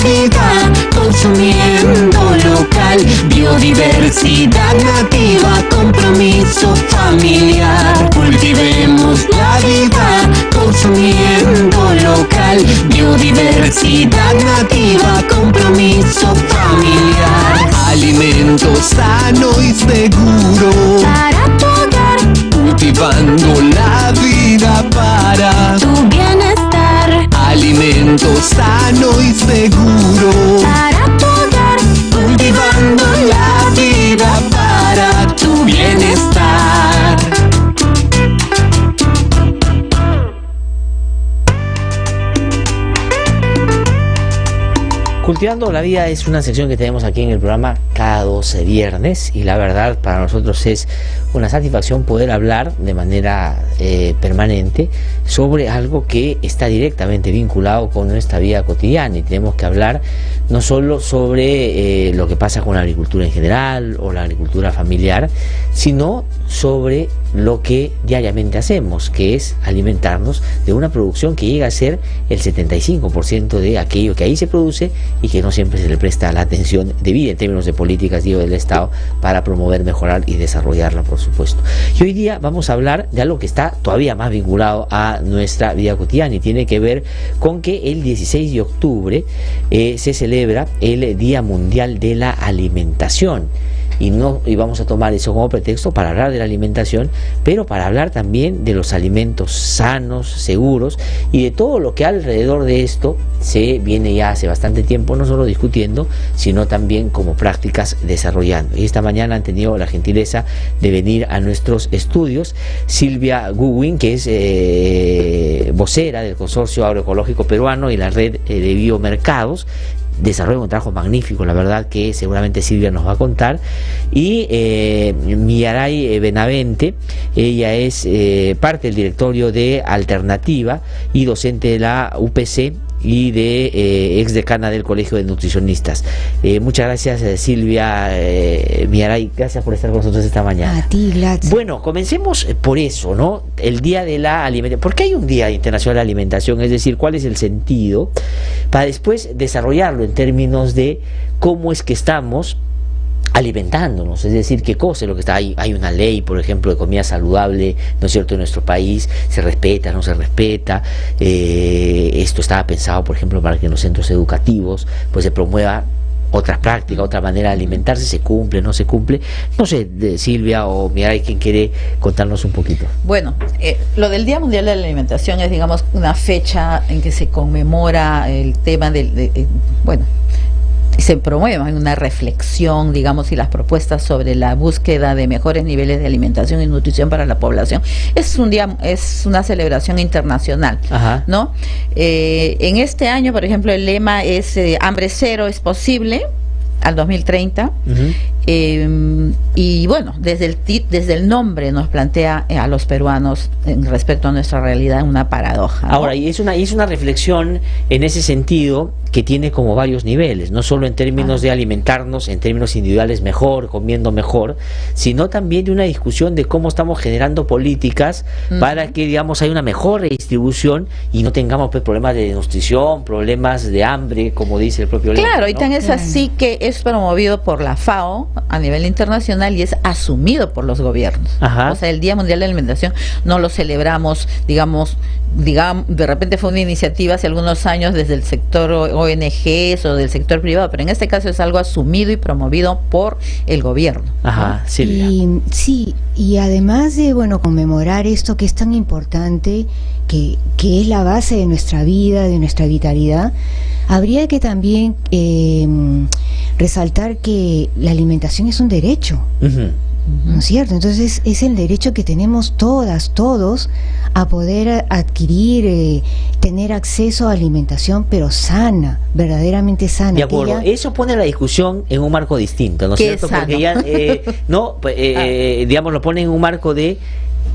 vida, consumiendo local, biodiversidad nativa, compromiso familiar. Cultivemos la vida, consumiendo local, biodiversidad nativa, compromiso familiar. Alimento sano y seguro para tu hogar, cultivando la vida para tu bienestar. Alimento sano y seguro Para tu hogar, cultivando la vida para tu bienestar. Cultivando la Vida es una sección que tenemos aquí en el programa cada 12 viernes y la verdad para nosotros es una satisfacción poder hablar de manera permanente sobre algo que está directamente vinculado con nuestra vida cotidiana, y tenemos que hablar no solo sobre lo que pasa con la agricultura en general o la agricultura familiar, sino sobre lo que diariamente hacemos, que es alimentarnos de una producción que llega a ser el 75% de aquello que ahí se produce y que no siempre se le presta la atención debida en términos de políticas del Estado para promover, mejorar y desarrollarla, por supuesto. Y hoy día vamos a hablar de algo que está todavía más vinculado a nuestra vida cotidiana y tiene que ver con que el 16 de octubre se celebra el Día Mundial de la Alimentación. Y vamos a tomar eso como pretexto para hablar de la alimentación, pero para hablar también de los alimentos sanos, seguros y de todo lo que alrededor de esto se viene ya hace bastante tiempo, no solo discutiendo, sino también como prácticas desarrollando. Y esta mañana han tenido la gentileza de venir a nuestros estudios Silvia Guwin, que es vocera del Consorcio Agroecológico Peruano y la Red de Biomercados. Desarrolla un trabajo magnífico, la verdad, que seguramente Silvia nos va a contar. Y Miaray Benavente, ella es parte del directorio de Alternativa y docente de la UPC y de exdecana del Colegio de Nutricionistas. Muchas gracias, Silvia, Miaray, gracias por estar con nosotros esta mañana. A ti, Gladys. Bueno, comencemos por eso, ¿no? El Día de la Alimentación. ¿Por qué hay un Día Internacional de la Alimentación? Es decir, ¿cuál es el sentido? Para después desarrollarlo en términos de cómo es que estamos alimentándonos, es decir, qué cosa es lo que está ahí. Hay una ley, por ejemplo, de comida saludable, ¿no es cierto?, en nuestro país, se respeta, no se respeta. Esto estaba pensado, por ejemplo, para que en los centros educativos pues se promueva otras prácticas, otra manera de alimentarse, se cumple, no se cumple. No sé, Silvia o Mirai, ¿quién quiere contarnos un poquito? Bueno, lo del Día Mundial de la Alimentación es, digamos, una fecha en que se conmemora el tema bueno, se promueve una reflexión, digamos, y las propuestas sobre la búsqueda de mejores niveles de alimentación y nutrición para la población. Es un día, es una celebración internacional, ¿no? En este año, por ejemplo, el lema es hambre cero es posible al 2030. Y bueno, desde el nombre nos plantea a los peruanos respecto a nuestra realidad una paradoja, ¿no? Ahora, y es una reflexión en ese sentido que tiene como varios niveles, no solo en términos de alimentarnos, en términos individuales mejor, comiendo mejor, sino también de una discusión de cómo estamos generando políticas para que, digamos, haya una mejor redistribución y no tengamos pues, problemas de desnutrición, problemas de hambre, como dice el propio lema, claro, ¿no? Y tan es así que es promovido por la FAO a nivel internacional y es asumido por los gobiernos. O sea, el Día Mundial de la Alimentación no lo celebramos, digamos, de repente fue una iniciativa hace algunos años desde el sector ONGs o del sector privado, pero en este caso es algo asumido y promovido por el gobierno. Silvia. Y además de, bueno, conmemorar esto que es tan importante, que es la base de nuestra vida, de nuestra vitalidad, habría que también resaltar que la alimentación es un derecho, ¿no es cierto? Entonces es el derecho que tenemos todas, todos, a poder adquirir, tener acceso a alimentación, pero sana, verdaderamente sana. De acuerdo, eso pone la discusión en un marco distinto, ¿no es cierto? Porque ya, digamos, lo pone en un marco de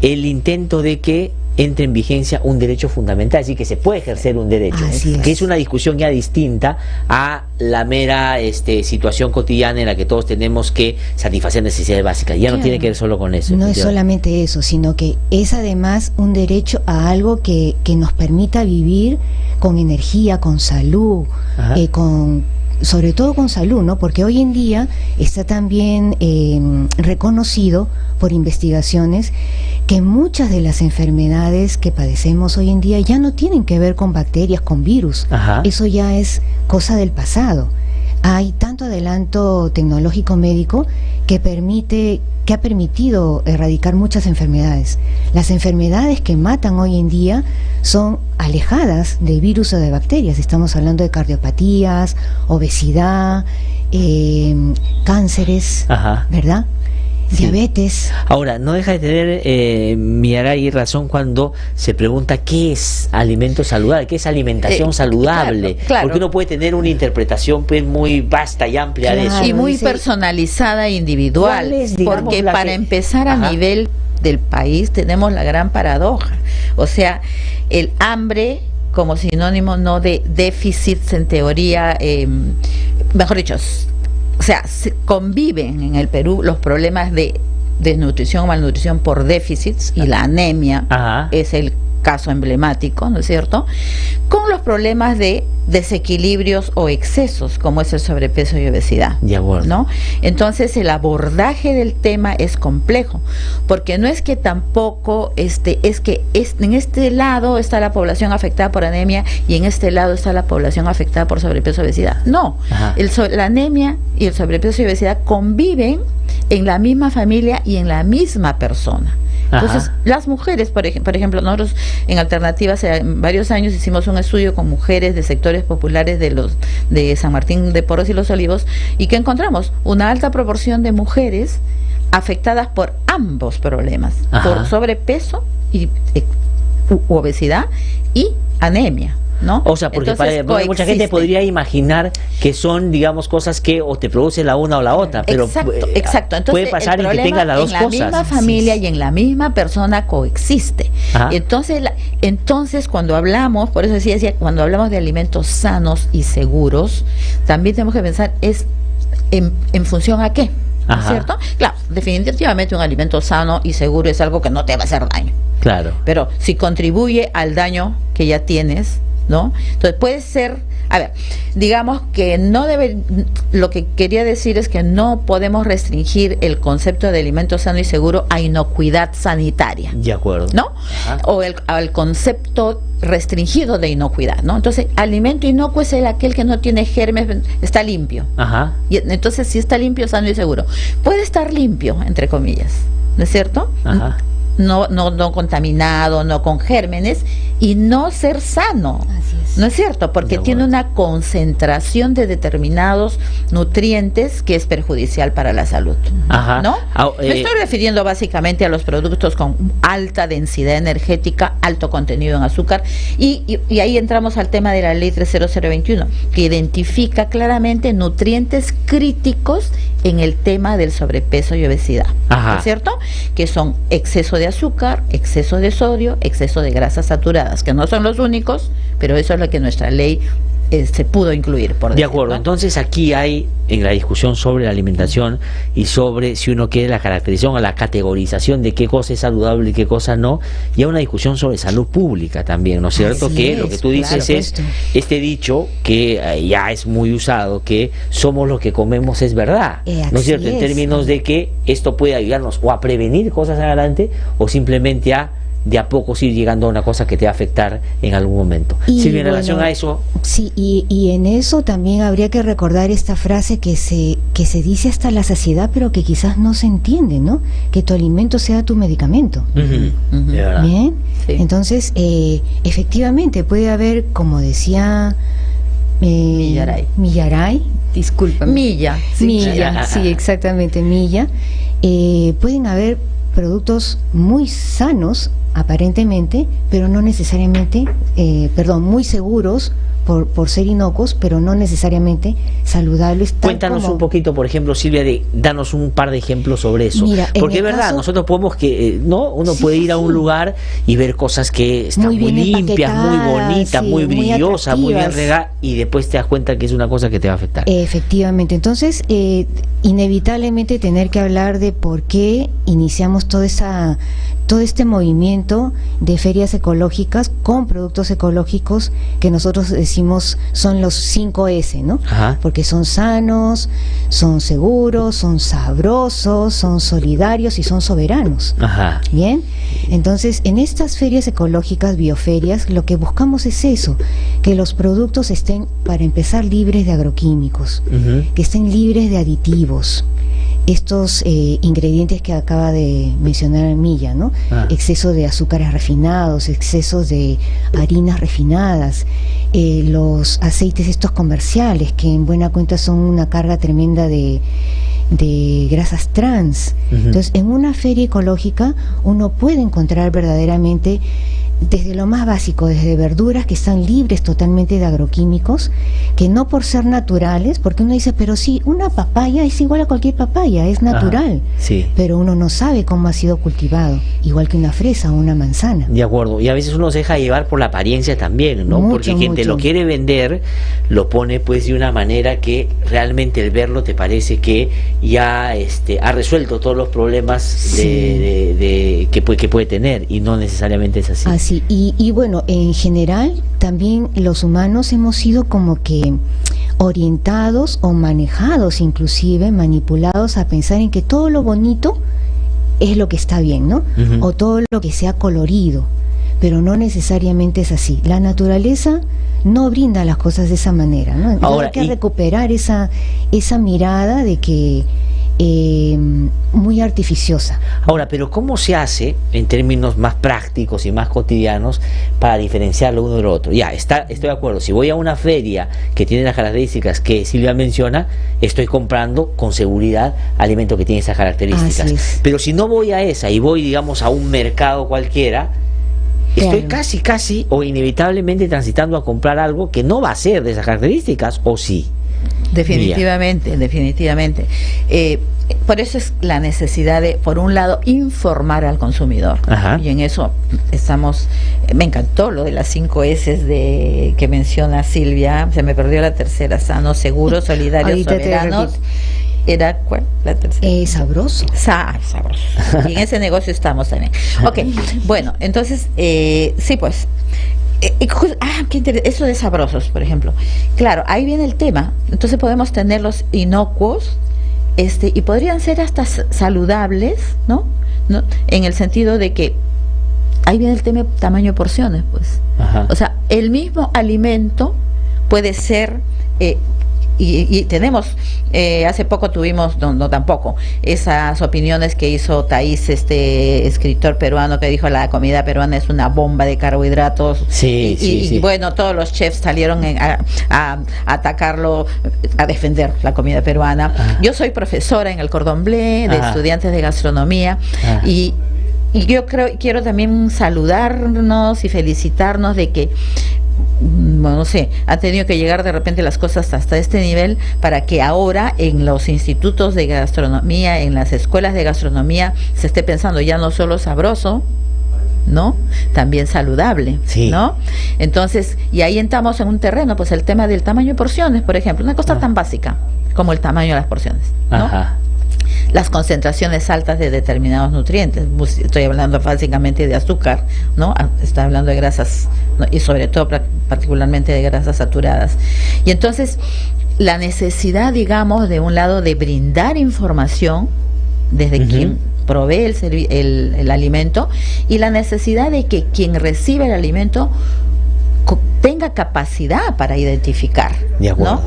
el intento de que entre en vigencia un derecho fundamental, es decir, que se puede ejercer un derecho, que es una discusión ya distinta a la mera situación cotidiana en la que todos tenemos que satisfacer necesidades básicas. Ya no tiene que ver solo con eso. No es solamente eso, sino que es además un derecho a algo que nos permita vivir con energía, con salud, sobre todo con salud, ¿no? Porque hoy en día está también reconocido por investigaciones que muchas de las enfermedades que padecemos hoy en día ya no tienen que ver con bacterias, con virus. Eso ya es cosa del pasado. Hay tanto adelanto tecnológico médico que ha permitido erradicar muchas enfermedades. Las enfermedades que matan hoy en día son alejadas de virus o de bacterias. Estamos hablando de cardiopatías, obesidad, cánceres, ¿verdad? Sí. Diabetes. Ahora, no deja de tener Millaray razón cuando se pregunta qué es alimento saludable, qué es alimentación saludable, claro. Porque uno puede tener una interpretación pues muy vasta y amplia de eso. Y muy personalizada e individual, porque para empezar a nivel del país tenemos la gran paradoja, o sea, el hambre como sinónimo no de déficits en teoría, mejor dicho, o sea, conviven en el Perú los problemas de desnutrición o malnutrición por déficits, y la anemia es el caso emblemático, ¿no es cierto?, con los problemas de desequilibrios o excesos, como es el sobrepeso y obesidad, ¿no? Entonces el abordaje del tema es complejo, porque no es que tampoco es que en este lado está la población afectada por anemia y en este lado está la población afectada por sobrepeso y obesidad. No, la anemia y el sobrepeso y obesidad conviven en la misma familia y en la misma persona. Entonces, las mujeres, por ejemplo, nosotros en Alternativa hace varios años hicimos un estudio con mujeres de sectores populares de San Martín de Porres y Los Olivos, y que encontramos una alta proporción de mujeres afectadas por ambos problemas, por sobrepeso y obesidad y anemia, ¿no? O sea, porque mucha gente podría imaginar que son, digamos, cosas que o te produce la una o la otra, pero exacto. Entonces, puede pasar en que tenga las dos cosas. En la misma familia y en la misma persona coexiste. Entonces, cuando hablamos, por eso decía, cuando hablamos de alimentos sanos y seguros, también tenemos que pensar en función a qué, ¿no es cierto? Claro, definitivamente un alimento sano y seguro es algo que no te va a hacer daño. Claro. Pero si contribuye al daño que ya tienes, ¿no? Entonces puede ser, a ver, digamos que no debe, lo que quería decir es que no podemos restringir el concepto de alimento sano y seguro a inocuidad sanitaria. De acuerdo. ¿No? O al concepto restringido de inocuidad, ¿no? Entonces, alimento inocuo es aquel que no tiene germes, está limpio. Y entonces, si está limpio, sano y seguro. Puede estar limpio, entre comillas, ¿no es cierto? No contaminado, no con gérmenes, y no ser sano. ¿No es cierto? Porque tiene una concentración de determinados nutrientes que es perjudicial para la salud. ¿No? Me estoy refiriendo básicamente a los productos con alta densidad energética, alto contenido en azúcar, y ahí entramos al tema de la ley 30021, que identifica claramente nutrientes críticos en el tema del sobrepeso y obesidad. ¿No es cierto? Que son exceso de azúcar, exceso de sodio, exceso de grasas saturadas, que no son los únicos, pero eso es lo que nuestra ley se pudo incluir, por decirlo. De acuerdo, entonces aquí hay, en la discusión sobre la alimentación y sobre, si uno quiere, la caracterización o la categorización de qué cosa es saludable y qué cosa no, y hay una discusión sobre salud pública también, ¿no es cierto? Lo que tú dices es este dicho que ya es muy usado, que somos lo que comemos, es verdad, ¿no es cierto? En términos de que esto puede ayudarnos o a prevenir cosas adelante o simplemente de a poco ir llegando a una cosa que te va a afectar en algún momento. Silvia, en relación a eso... Sí, y en eso también habría que recordar esta frase que se dice hasta la saciedad, pero que quizás no se entiende, ¿no? Que tu alimento sea tu medicamento. Bien, entonces, efectivamente, puede haber, como decía Millaray, discúlpame. Milla, sí, exactamente, Milla. Pueden haber productos muy sanos aparentemente, pero no necesariamente, muy seguros, por ser inocuos, pero no necesariamente saludables. Cuéntanos un poquito, por ejemplo, Silvia, danos un par de ejemplos sobre eso. Mira, porque es verdad, nosotros podemos uno puede ir a un lugar y ver cosas que están muy limpias, muy bonitas, muy brillosas, muy bien regadas, y después te das cuenta que es una cosa que te va a afectar. Efectivamente, entonces inevitablemente tener que hablar de por qué iniciamos todo este movimiento de ferias ecológicas con productos ecológicos que nosotros decimos son los 5S, ¿no? Ajá. Porque son sanos, son seguros, son sabrosos, son solidarios y son soberanos. Ajá. Bien, entonces en estas ferias ecológicas, bioferias, lo que buscamos es eso, que los productos estén, para empezar, libres de agroquímicos, que estén libres de aditivos, estos ingredientes que acaba de mencionar Milla, ¿no? Exceso de azúcares refinados, excesos de harinas refinadas, los aceites estos comerciales, que en buena cuenta son una carga tremenda de grasas trans. Entonces, en una feria ecológica uno puede encontrar verdaderamente, desde lo más básico, desde verduras que están libres totalmente de agroquímicos, que no por ser naturales, porque uno dice, pero sí, una papaya es igual a cualquier papaya, es natural. Sí. Pero uno no sabe cómo ha sido cultivado, igual que una fresa o una manzana. De acuerdo, y a veces uno se deja llevar por la apariencia también, ¿no? Mucho, porque quien te lo quiere vender, lo pone pues de una manera que realmente el verlo te parece que ya ha resuelto todos los problemas que puede tener, y no necesariamente es así. Y bueno, en general también los humanos hemos sido como que orientados o manejados, inclusive manipulados a pensar en que todo lo bonito es lo que está bien, ¿no? O todo lo que sea colorido, pero no necesariamente es así. La naturaleza no brinda las cosas de esa manera, ¿no? Ahora, hay que recuperar esa mirada de que muy artificiosa. Ahora, pero ¿cómo se hace en términos más prácticos y más cotidianos para diferenciar lo uno de lo otro? Ya, estoy de acuerdo, si voy a una feria que tiene las características que Silvia menciona, estoy comprando con seguridad alimento que tiene esas características. Pero si no voy a esa y voy, digamos, a un mercado cualquiera, estoy casi o inevitablemente transitando a comprar algo que no va a ser de esas características, ¿o sí? Definitivamente, definitivamente. Por eso es la necesidad de, por un lado, informar al consumidor. Y en eso estamos. Me encantó lo de las 5 S que menciona Silvia. Se me perdió la tercera: sano, seguro, solidario, soberanos. ¿Era cuál? La tercera. Sabroso. Sabroso. Y en ese negocio estamos también. Ok, bueno, entonces, sí, pues. Eso de sabrosos, por ejemplo. Claro, ahí viene el tema. Entonces podemos tenerlos inocuos, y podrían ser hasta saludables, ¿no? En el sentido de que ahí viene el tema de tamaño de porciones, pues. O sea, el mismo alimento puede ser y tenemos, hace poco tuvimos, no tampoco, esas opiniones que hizo Thais, escritor peruano, que dijo la comida peruana es una bomba de carbohidratos. Y bueno, todos los chefs salieron a atacarlo, a defender la comida peruana. Yo soy profesora en el Cordon Bleu de estudiantes de gastronomía y yo quiero también saludarnos y felicitarnos de que, bueno, no sé, ha tenido que llegar de repente las cosas hasta este nivel para que ahora en los institutos de gastronomía, en las escuelas de gastronomía, se esté pensando ya no solo sabroso, ¿no? También saludable, ¿no? Entonces, y ahí entramos en un terreno, pues el tema del tamaño de porciones, por ejemplo, una cosa tan básica como el tamaño de las porciones, ¿no? Las concentraciones altas de determinados nutrientes. Estoy hablando básicamente de azúcar, ¿no? Está hablando de grasas, ¿no? Y sobre todo particularmente de grasas saturadas. Y entonces la necesidad, digamos, de un lado de brindar información desde quien provee el alimento, y la necesidad de que quien recibe el alimento tenga capacidad para identificar, ¿no?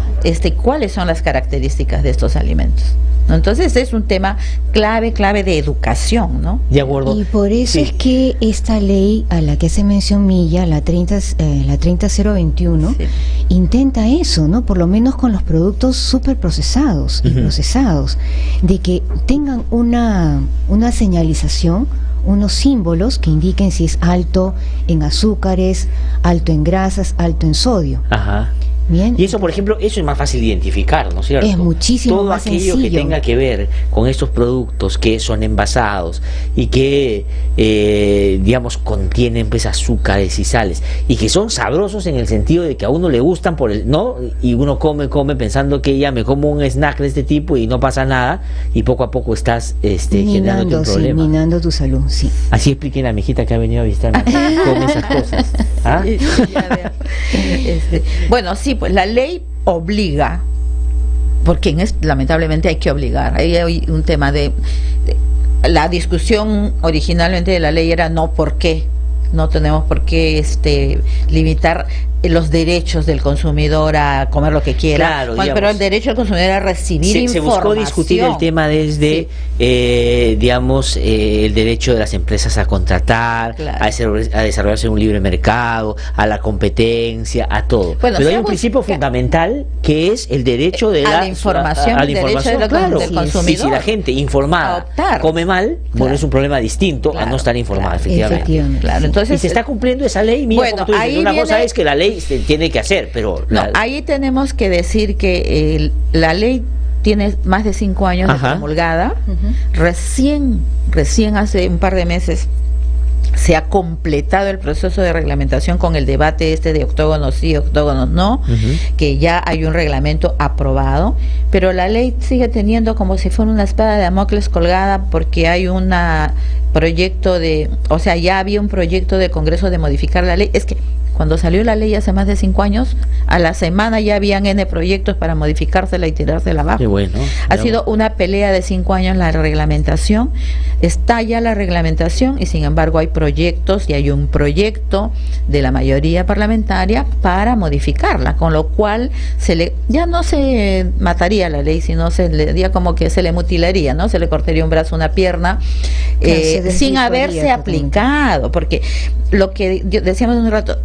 Cuáles son las características de estos alimentos, ¿no? Entonces es un tema clave de educación, ¿no? De acuerdo. Y por eso es que esta ley a la que hace mención Milla, la 30021, intenta eso, ¿no? Por lo menos con los productos súper procesados y procesados, de que tengan una señalización, unos símbolos que indiquen si es alto en azúcares, alto en grasas, alto en sodio. Ajá. Bien. Y eso, por ejemplo, eso es más fácil de identificar, ¿no es cierto? Es muchísimo todo más aquello sencillo. que tenga que ver con estos productos que son envasados y que, digamos, contienen pues azúcares y sales y que son sabrosos en el sentido de que a uno le gustan por el, ¿no? Y uno come pensando que ya me como un snack de este tipo y no pasa nada y poco a poco estás generándote un problema. Minando tu salud, sí. Así expliquen a mi hijita que ha venido a visitarme con esas cosas. ¿Ah? Bueno, sí, pues la ley obliga, porque lamentablemente hay que obligar. Ahí hay un tema de la discusión originalmente de la ley era no por qué. No tenemos por qué limitar los derechos del consumidor a comer lo que quiera. Claro, pero el derecho del consumidor a recibir información. Se buscó discutir el tema desde, digamos, el derecho de las empresas a contratar, claro, a desarrollarse en un libre mercado, a la competencia, a todo. Bueno, pero hay un principio fundamental que es el derecho de la información, a la información, claro. del consumidor. Y si la gente informada come mal, bueno, es un problema distinto a no estar informada, efectivamente. Claro, entonces, y se está cumpliendo esa ley. Mira, bueno, como tú dices, una cosa es que la ley se tiene que hacer, pero ahí tenemos que decir que la ley tiene más de 5 años de promulgada. Recién hace un par de meses se ha completado el proceso de reglamentación con el debate de octógonos sí, octógonos no, que ya hay un reglamento aprobado, pero la ley sigue teniendo como si fuera una espada de Damocles colgada, porque hay ya había un proyecto del Congreso de modificar la ley. Es que cuando salió la ley hace más de 5 años, a la semana ya habían N proyectos para modificársela y tirársela abajo. Qué bueno. Ha sido una pelea de 5 años la reglamentación. Está ya la reglamentación y sin embargo hay proyectos y hay un proyecto de la mayoría parlamentaria para modificarla, con lo cual ya no se mataría la ley, sino se le mutilaría, ¿no? Se le cortaría un brazo, una pierna, sin haberse aplicado, porque lo que decíamos un rato,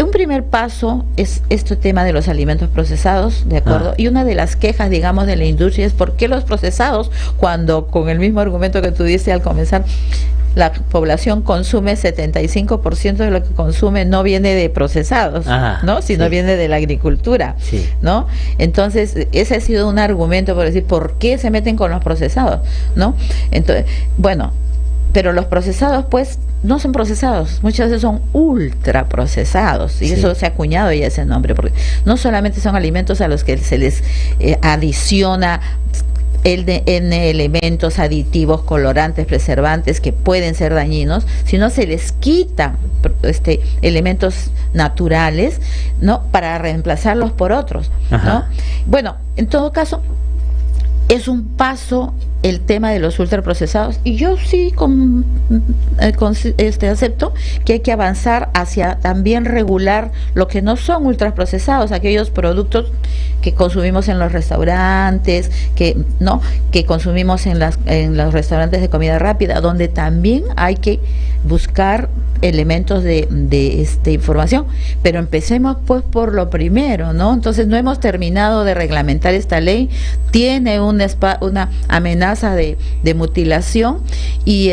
un primer paso es este tema de los alimentos procesados, ¿de acuerdo? Y una de las quejas, digamos, de la industria es ¿por qué los procesados? Cuando, con el mismo argumento que tú dices al comenzar, la población consume 75% de lo que consume no viene de procesados, ¿no? Sino viene de la agricultura, ¿no? Entonces, ese ha sido un argumento por decir, ¿por qué se meten con los procesados? ¿No? Entonces, bueno, pero los procesados, pues, no son procesados, muchas veces son ultra procesados, y eso se ha acuñado ya ese nombre, porque no solamente son alimentos a los que se les adiciona elementos aditivos, colorantes, preservantes que pueden ser dañinos, sino se les quita elementos naturales, ¿no? Para reemplazarlos por otros, ¿no? Bueno, en todo caso, es un paso el tema de los ultraprocesados, y yo sí acepto que hay que avanzar hacia también regular lo que no son ultraprocesados, aquellos productos que consumimos en los restaurantes, que consumimos en los restaurantes de comida rápida, donde también hay que buscar elementos de información, pero empecemos pues por lo primero, ¿no? Entonces no hemos terminado de reglamentar esta ley, tiene una amenaza de mutilación y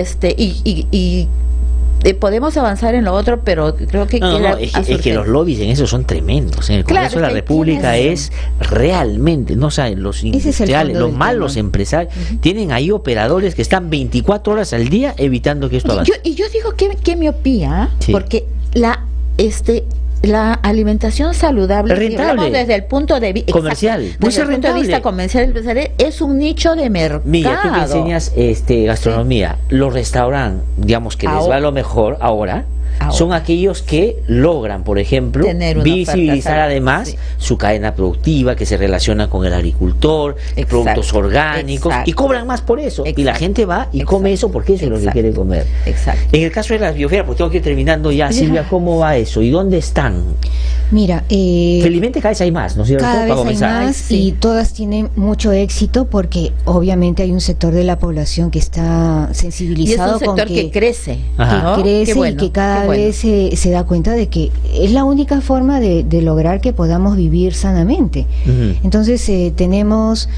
podemos avanzar en lo otro, pero creo que es que los lobbies en eso son tremendos. En el Congreso de la República es realmente, no saben, los industriales, los malos empresarios, tienen ahí operadores que están 24 horas al día evitando que esto avance. Y yo digo que miopía, porque la alimentación saludable, rentable, desde el punto de vista comercial, desde el punto de vista comercial, es un nicho de mercado. Mira, tú que enseñas gastronomía, los restaurantes, digamos que les va lo mejor ahora, son aquellos que logran, por ejemplo, visibilizar además su cadena productiva, que se relaciona con el agricultor, productos orgánicos, y cobran más por eso. Y la gente va y come eso porque eso es lo que quiere comer. En el caso de las bioferias, pues tengo que ir terminando ya, Silvia, ¿cómo va eso? ¿Y dónde están? Mira, felizmente cada vez hay más, ¿no es cierto? Cada vez hay más y todas tienen mucho éxito porque obviamente hay un sector de la población que está sensibilizado, y es un sector que crece, y que cada cada bueno. vez se da cuenta de que es la única forma de lograr que podamos vivir sanamente. Entonces tenemos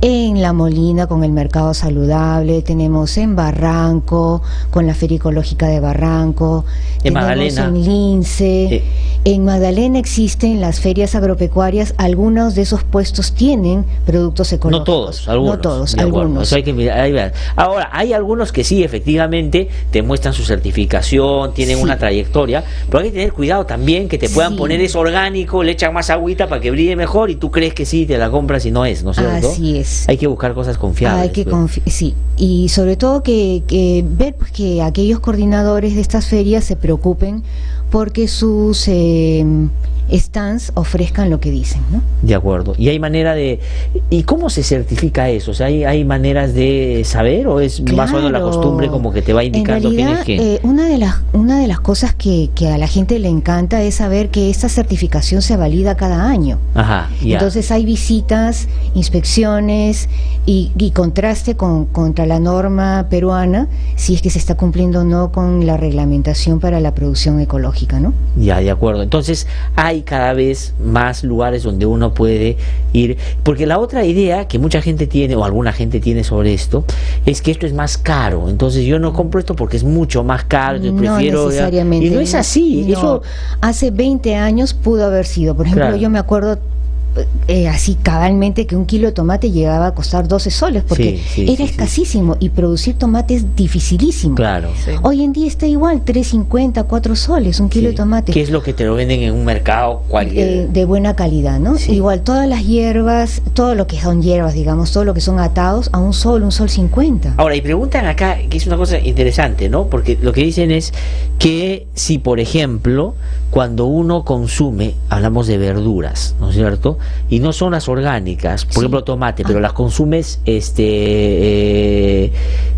en La Molina con el mercado saludable, tenemos en Barranco con la Feria Ecológica de Barranco, En tenemos Magdalena. en Lince, en Magdalena existen las ferias agropecuarias, algunos de esos puestos tienen productos ecológicos. No todos, algunos. No todos, de acuerdo. algunos. Eso hay que mirar, ahí va. Ahora, hay algunos que sí, efectivamente, te muestran su certificación, tienen Sí. una trayectoria, pero hay que tener cuidado también que te puedan Sí. poner eso orgánico, le echan más agüita para que brille mejor y tú crees que sí, te la compras y no es, ¿no es cierto? Así es. Hay que buscar cosas confiables. Hay que pues. sí, y sobre todo que ver pues, que aquellos coordinadores de estas ferias se preocupen porque sus stands ofrezcan lo que dicen, ¿no? De acuerdo. ¿Y hay manera de... ¿Y cómo se certifica eso? O sea, ¿hay maneras de saber o es más o menos la Claro. costumbre como que te va indicando en quién realidad, es quién? una de las cosas que a la gente le encanta es saber que esta certificación se valida cada año. Ajá, ya. Entonces hay visitas, inspecciones y contraste contra la norma peruana, si es que se está cumpliendo o no con la reglamentación para la producción ecológica, ¿no? Ya, de acuerdo. Entonces hay cada vez más lugares donde uno puede ir, porque la otra idea que mucha gente tiene o alguna gente tiene sobre esto es que esto es más caro, entonces yo no compro esto porque es mucho más caro, entonces No prefiero necesariamente. y no es así. No. Eso Hace 20 años pudo haber sido. Por ejemplo, Claro. yo me acuerdo así cabalmente que un kilo de tomate llegaba a costar 12 soles porque Sí, era escasísimo y producir tomate es dificilísimo. claro. Sí. Hoy en día está igual, 3.50, 4 soles un kilo Sí. de tomate. ¿Qué es lo que te lo venden en un mercado cualquier? De buena calidad, ¿no? Sí. Igual todas las hierbas, todo lo que son hierbas, digamos, todo lo que son atados a un sol 50. Ahora, y preguntan acá, que es una cosa interesante, ¿no? Porque lo que dicen es que si, por ejemplo, cuando uno consume, hablamos de verduras, ¿no es cierto? Y no son las orgánicas, por Sí. ejemplo, tomate, pero las consumes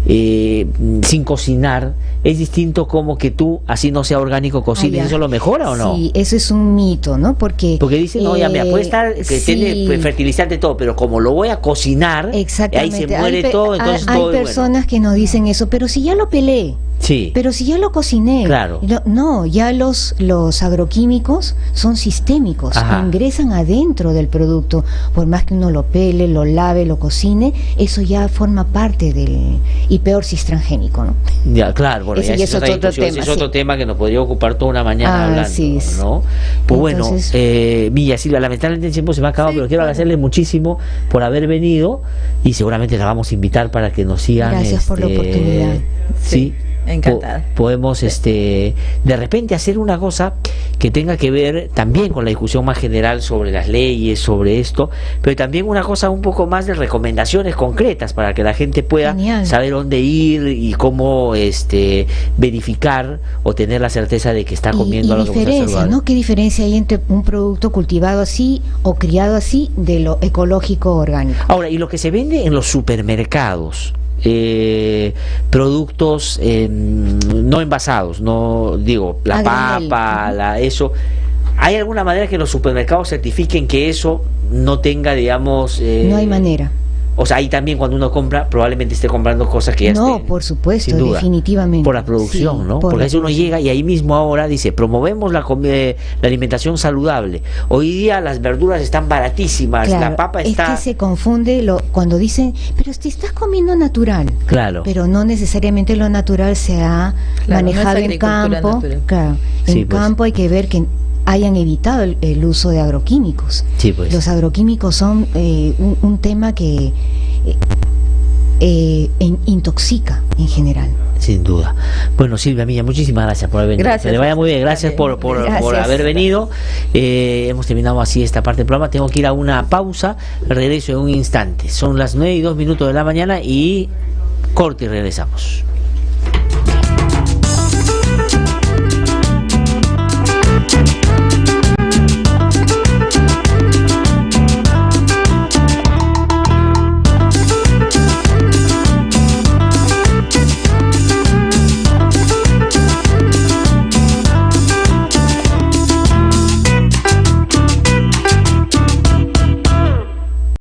sin cocinar, es distinto como que tú, así no sea orgánico, cocines. Ah, ya. ¿Eso lo mejora o no? Sí, eso es un mito, ¿no? Porque Porque dicen, no, ya, mira, puede estar, que sí. tiene fertilizante todo, pero como lo voy a cocinar, Exactamente. ahí se muere todo, entonces hay todo es bueno. personas que nos dicen eso, pero si ya lo pelé, Sí. pero si ya lo cociné. Claro. No, ya los agroquímicos son sistémicos, Ajá. ingresan adentro del producto. Por más que uno lo pele, lo lave, lo cocine, eso ya forma parte del... Y peor si es transgénico, ¿no? Ya, claro, bueno, Ese ya ya ese es otra otro discusión, ese tema, es otro sí. tema que nos podría ocupar toda una mañana hablando, Así es. ¿no? Pues Entonces- bueno, Milla Silva, lamentablemente el tiempo se me ha acabado, pero quiero agradecerle muchísimo por haber venido y seguramente la vamos a invitar para que nos sigan. Gracias por la oportunidad. Sí. Encantada. Podemos de repente hacer una cosa que tenga que ver también con la discusión más general sobre las leyes, sobre esto, pero también una cosa un poco más de recomendaciones concretas para que la gente pueda Genial. saber dónde ir y cómo verificar o tener la certeza de que está comiendo algo que sea diferencia, saludable. ¿no? ¿Qué diferencia hay entre un producto cultivado así o criado así de lo ecológico orgánico? Ahora, y lo que se vende en los supermercados, productos no envasados, no digo la A granel. papa, eso. ¿Hay alguna manera que los supermercados certifiquen que eso no tenga, digamos... No hay manera. O sea, ahí también cuando uno compra, probablemente esté comprando cosas que ya No, estén, por supuesto, sin duda, definitivamente. por la producción, Sí, ¿no? por Porque a la veces uno producción. llega y ahí mismo ahora dice, promovemos la alimentación saludable. Hoy día las verduras están baratísimas, Claro, la papa es está... que se confunde cuando dicen, pero te estás comiendo natural. Claro. Pero no necesariamente lo natural se ha Claro, no es manejado en agricultura campo. natural. Claro, Sí, en pues. campo hay que ver que hayan evitado el uso de agroquímicos. Sí, pues. Los agroquímicos son un tema que intoxica en general. Sin duda. Bueno, Silvia Milla, muchísimas gracias por haber venido. Gracias. Que le vaya muy bien. Gracias También. por Gracias. haber venido. Hemos terminado así esta parte del programa. Tengo que ir a una pausa. Regreso en un instante. Son las 9:02 de la mañana y corte y regresamos.